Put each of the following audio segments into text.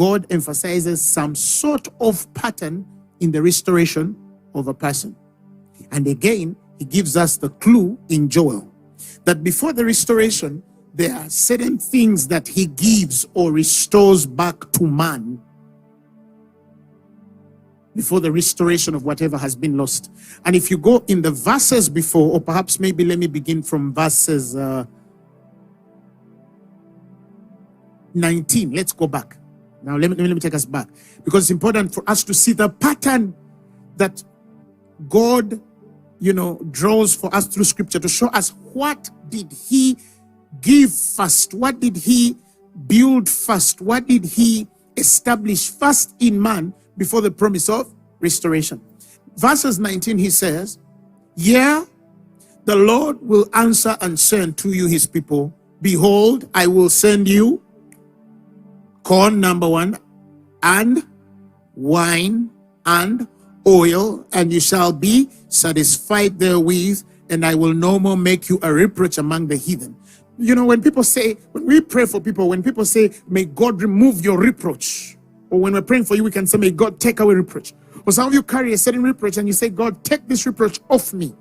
God emphasizes some sort of pattern in the restoration of a person. And again, he gives us the clue in Joel that before the restoration, there are certain things that he gives or restores back to man before the restoration of whatever has been lost. And if you go in the verses before, or perhaps maybe let me begin from verses 19. Let's go back. Now let me take us back, because it's important for us to see the pattern that God, draws for us through scripture to show us what did he give first, what did he build first, what did he establish first in man before the promise of restoration. Verses 19, he says, "Yeah, the Lord will answer and say unto you, his people, behold, I will send you corn, number one, and wine and oil, and you shall be satisfied therewith, and I will no more make you a reproach among the heathen." When people say, when we pray for people, when people say, may God remove your reproach, or when we're praying for you, we can say, may God take away reproach. Or some of you carry a certain reproach and you say, God, take this reproach off me.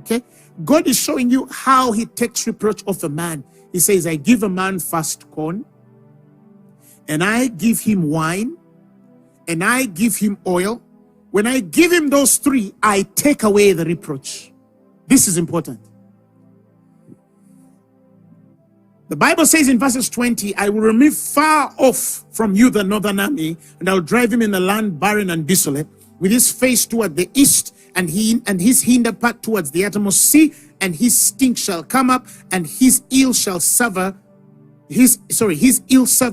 Okay? God is showing you how he takes reproach off a man. He says, I give a man first corn, and I give him wine, and I give him oil. When I give him those three, I take away the reproach. This is important. The Bible says in verses 20, I will remove far off from you the northern army, and I'll drive him in the land barren and desolate, with his face toward the east, and his hinder part towards the uttermost sea, and his stink shall come up, and his ill savour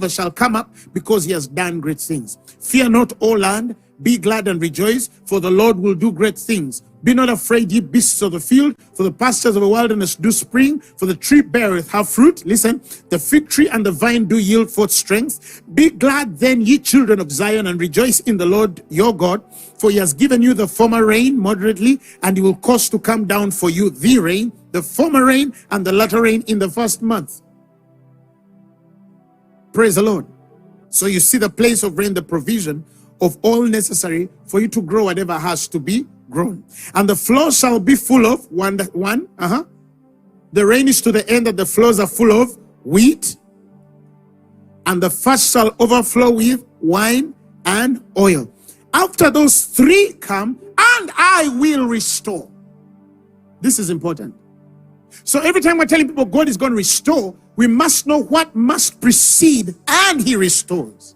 shall come up, because he has done great things. Fear not, O land, be glad and rejoice, for the Lord will do great things. Be not afraid, ye beasts of the field, for the pastures of the wilderness do spring, for the tree beareth her fruit. Listen, the fig tree and the vine do yield forth strength. Be glad then, ye children of Zion, and rejoice in the Lord your God, for he has given you the former rain moderately, and he will cause to come down for you the rain, the former rain and the latter rain in the first month. Praise the Lord. So you see the place of rain, the provision of all necessary for you to grow whatever has to be grown. And the floors shall be full of the rain is to the end that the floors are full of wheat, and the fast shall overflow with wine and oil. After those three come, and I will restore. This is important. So every time we're telling people God is going to restore, we must know what must precede, and he restores.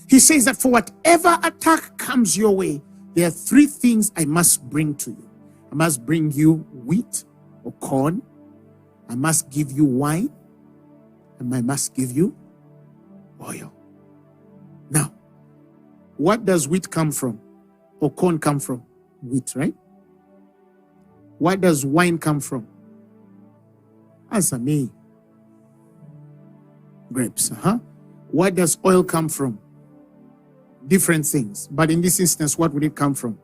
He says that for whatever attack comes your way, there are three things I must bring to you. I must bring you wheat or corn. I must give you wine. And I must give you oil. Now, what does wheat come from? Or corn come from? Wheat, right? What does wine come from? Answer me. Grapes, What does oil come from? Different things. But in this instance, what would it come from?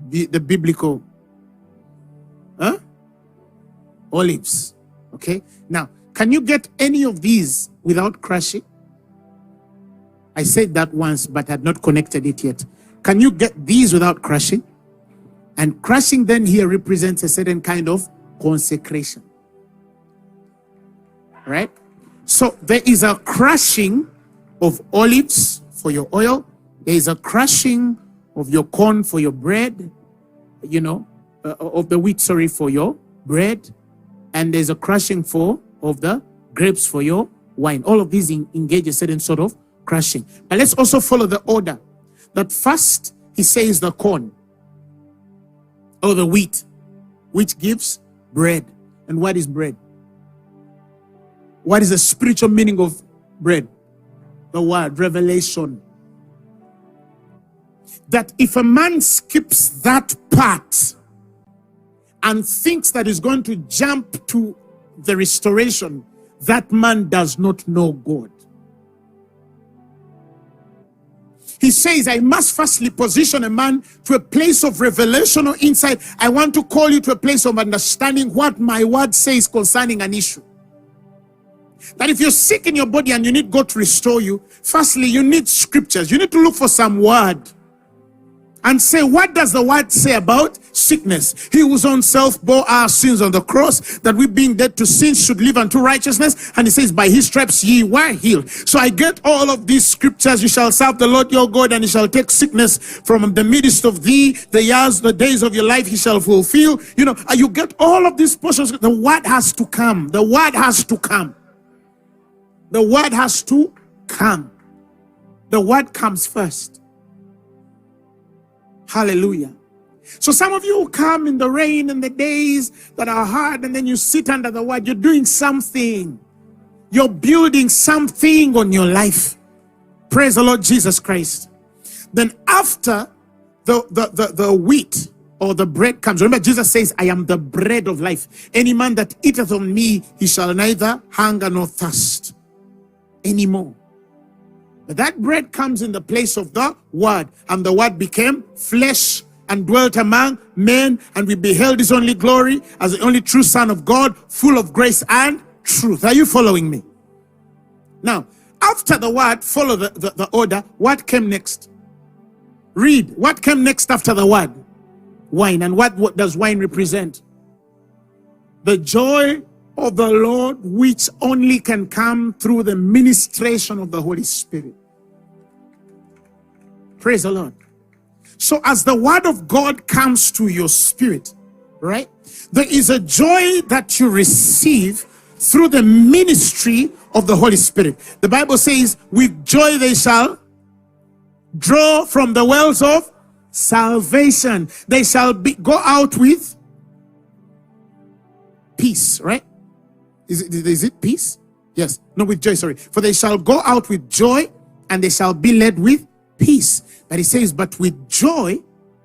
The biblical olives. Okay? Now, can you get any of these without crushing? I said that once, but had not connected it yet. Can you get these without crushing? And crushing then here represents a certain kind of consecration. Right? So there is a crushing of olives for your oil. There is a crushing of your corn for your bread, of the wheat, for your bread. And there's a crushing of the grapes for your wine. All of these engage a certain sort of crushing. But let's also follow the order. That first, he says the corn, or the wheat, which gives bread. And what is bread? What is the spiritual meaning of bread? The word revelation. That if a man skips that part and thinks that he's going to jump to the restoration, that man does not know God. He says, I must firstly position a man to a place of revelation or insight. I want to call you to a place of understanding what my word says concerning an issue. That if you're sick in your body and you need God to restore you, firstly, you need scriptures. You need to look for some word and say, what does the word say about sickness? He whose own self bore our sins on the cross, that we being dead to sin should live unto righteousness. And he says, by his stripes ye were healed. So I get all of these scriptures. You shall serve the Lord your God, and he shall take sickness from the midst of thee. The years, the days of your life he shall fulfill. You know, you get all of these portions. The word has to come. The word has to come. The word has to come. The word comes first. Hallelujah. So some of you come in the rain and the days that are hard, and then you sit under the word. You're doing something. You're building something on your life. Praise the Lord Jesus Christ. Then after the wheat or the bread comes, remember Jesus says, I am the bread of life. Any man that eateth on me, he shall neither hunger nor thirst anymore. But that bread comes in the place of the word, and the word became flesh and dwelt among men, and we beheld his only glory as the only true Son of God, full of grace and truth. Are you following me? Now, after the word, follow the order. What came next? Read. What came next after the word? Wine. And what does wine represent? The joy of the Lord, which only can come through the ministration of the Holy Spirit. Praise the Lord. So as the word of God comes to your spirit, right, there is a joy that you receive through the ministry of the Holy Spirit. The Bible says, with joy they shall draw from the wells of salvation. They shall go out with peace, right? Is it peace? Yes. No, with joy, sorry. For they shall go out with joy, and they shall be led with peace. But he says, but with joy,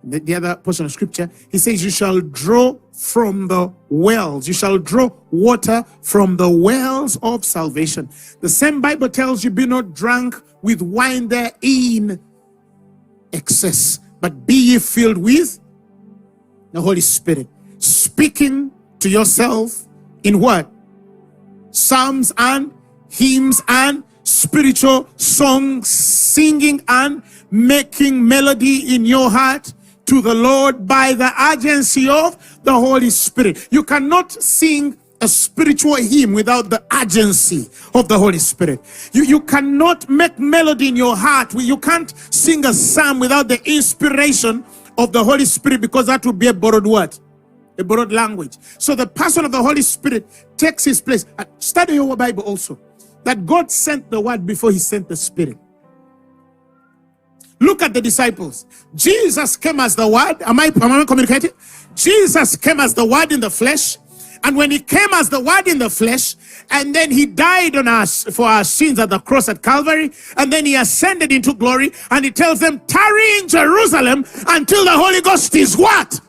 the other portion of scripture, he says, you shall draw from the wells. You shall draw water from the wells of salvation. The same Bible tells you, be not drunk with wine therein excess, but be ye filled with the Holy Spirit. Speaking to yourself in what? Psalms and hymns and spiritual songs, singing and making melody in your heart to the Lord by the agency of the Holy Spirit. You cannot sing a spiritual hymn without the agency of the Holy Spirit. You cannot make melody in your heart. You can't sing a psalm without the inspiration of the Holy Spirit, because that would be a borrowed word. A borrowed language. So the person of the Holy Spirit takes his place. Study your Bible also, that God sent the word before he sent the Spirit. Look at the disciples. Jesus came as the word. Am I communicating? Jesus came as the word in the flesh. And when he came as the word in the flesh, and then he died on us for our sins at the cross at Calvary, and then he ascended into glory, and he tells them, tarry in Jerusalem until the Holy Ghost is what?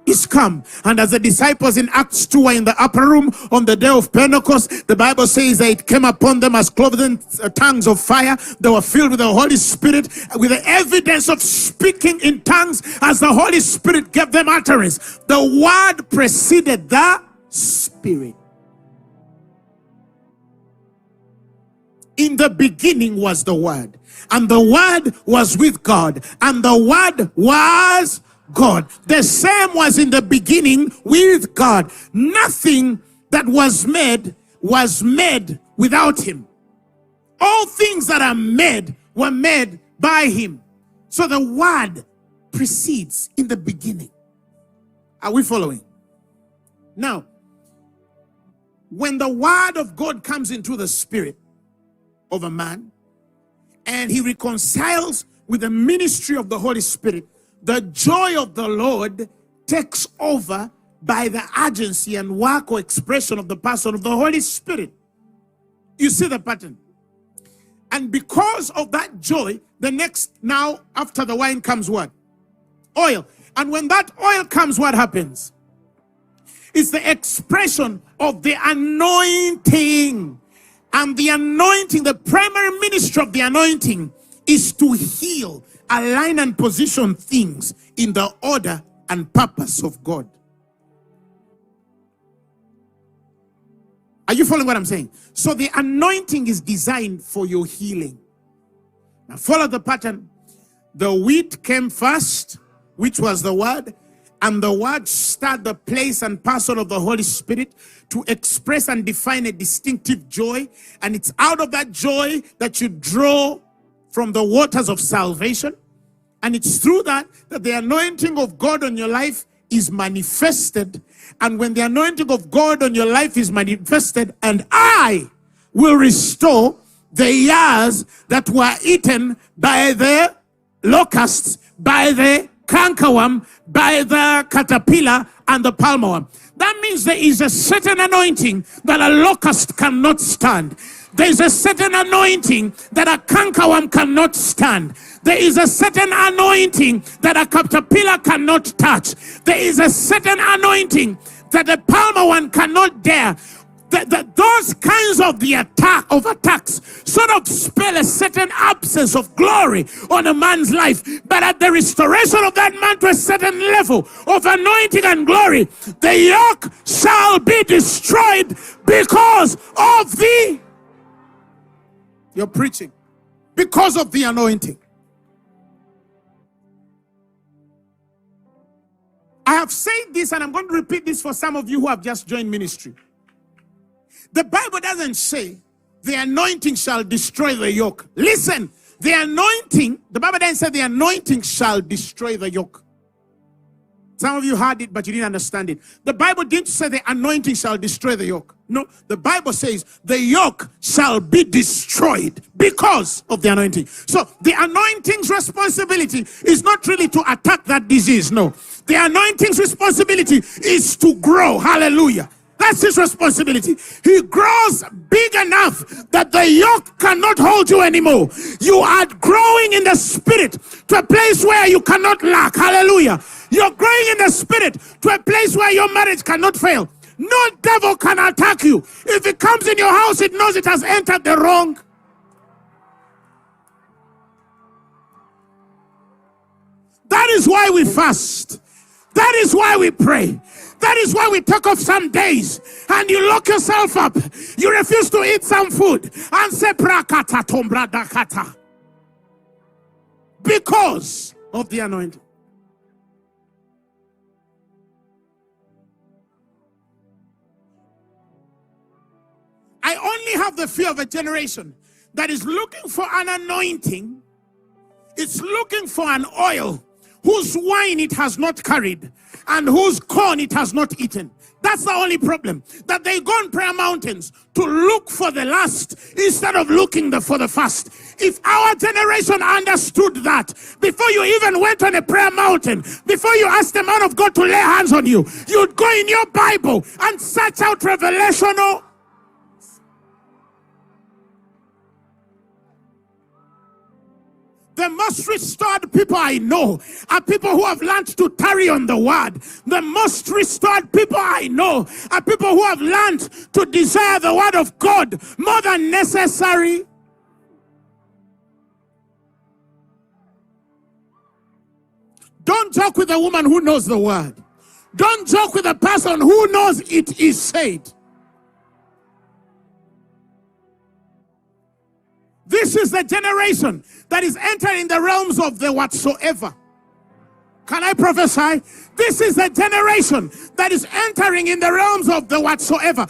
Is come. And as the disciples in Acts 2 were in the upper room on the day of Pentecost, the Bible says that it came upon them as cloven tongues of fire. They were filled with the Holy Spirit, with the evidence of speaking in tongues as the Holy Spirit gave them utterance. The word preceded the Spirit. In the beginning was the Word, and the Word was with God, and the Word was God. The same was in the beginning with God. Nothing that was made without him. All things that are made were made by him. So the word precedes in the beginning. Are we following? Now, when the word of God comes into the spirit of a man, and he reconciles with the ministry of the Holy Spirit, the joy of the Lord takes over by the agency and work or expression of the person of the Holy Spirit. You see the pattern? And because of that joy, the next, now after the wine comes what? Oil. And when that oil comes, what happens? It's the expression of the anointing. And the anointing, the primary ministry of the anointing, is to heal, align and position things in the order and purpose of God. Are you following what I'm saying? So the anointing is designed for your healing. Now follow the pattern. The wheat came first, which was the word, and the word stirred the place and parcel of the Holy Spirit to express and define a distinctive joy. And it's out of that joy that you draw from the waters of salvation. And it's through that the anointing of God on your life is manifested. And when the anointing of God on your life is manifested, and I will restore the years that were eaten by the locusts, by the cankerworm, by the caterpillar and the palmerworm. That means there is a certain anointing that a locust cannot stand. There is a certain anointing that a cankerworm cannot stand. There is a certain anointing that a caterpillar cannot touch. There is a certain anointing that the palmerworm cannot dare. Those kinds of attacks sort of spell a certain absence of glory on a man's life. But at the restoration of that man to a certain level of anointing and glory, the yoke shall be destroyed because of the... You're preaching. Because of the anointing. I have said this, and I'm going to repeat this for some of you who have just joined ministry. The Bible doesn't say the anointing shall destroy the yoke. Listen, the anointing, the Bible doesn't say the anointing shall destroy the yoke. Some of you heard it, but you didn't understand it. The Bible didn't say the anointing shall destroy the yoke. No, the Bible says the yoke shall be destroyed because of the anointing. So the anointing's responsibility is not really to attack that disease. No, the anointing's responsibility is to grow. Hallelujah. That's his responsibility. He grows big enough that the yoke cannot hold you anymore. You are growing in the spirit to a place where you cannot lack. Hallelujah. You're growing in the spirit to a place where your marriage cannot fail. No devil can attack you. If it comes in your house, it knows it has entered the wrong. That is why we fast. That is why we pray. That is why we take off some days and you lock yourself up. You refuse to eat some food and say prakata tombradakata because of the anointing. I only have the fear of a generation that is looking for an anointing. It's looking for an oil whose wine it has not carried and whose corn it has not eaten. That's the only problem. That they go on prayer mountains to look for the last instead of looking for the first. If our generation understood that, before you even went on a prayer mountain, before you asked the man of God to lay hands on you, you'd go in your Bible and search out revelational. The most restored people I know are people who have learned to tarry on the word. The most restored people I know are people who have learned to desire the word of God more than necessary. Don't joke with a woman who knows the word. Don't joke with a person who knows it is said. This is the generation that is entering the realms of the whatsoever. Can I prophesy? This is the generation that is entering in the realms of the whatsoever.